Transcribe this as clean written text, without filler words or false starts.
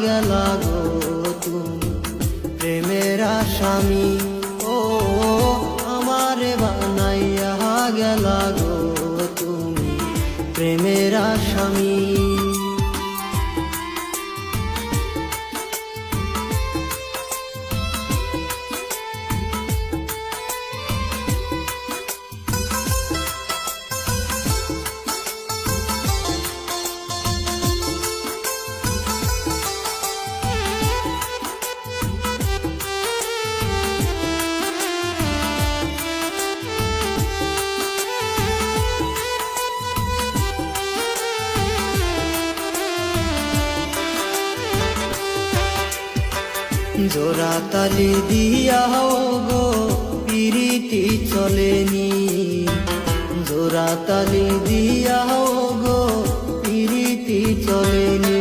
গেলা গো তুমি প্রেমের আসামি। ও আমারে বানাইয়া গেলা গো তুমি প্রেমের আসামি। জোড়া তালি দিয়াও গো পিরিতি চলেনি, জোড়া তালি দিয়াও গো পিরিতি চলেনি।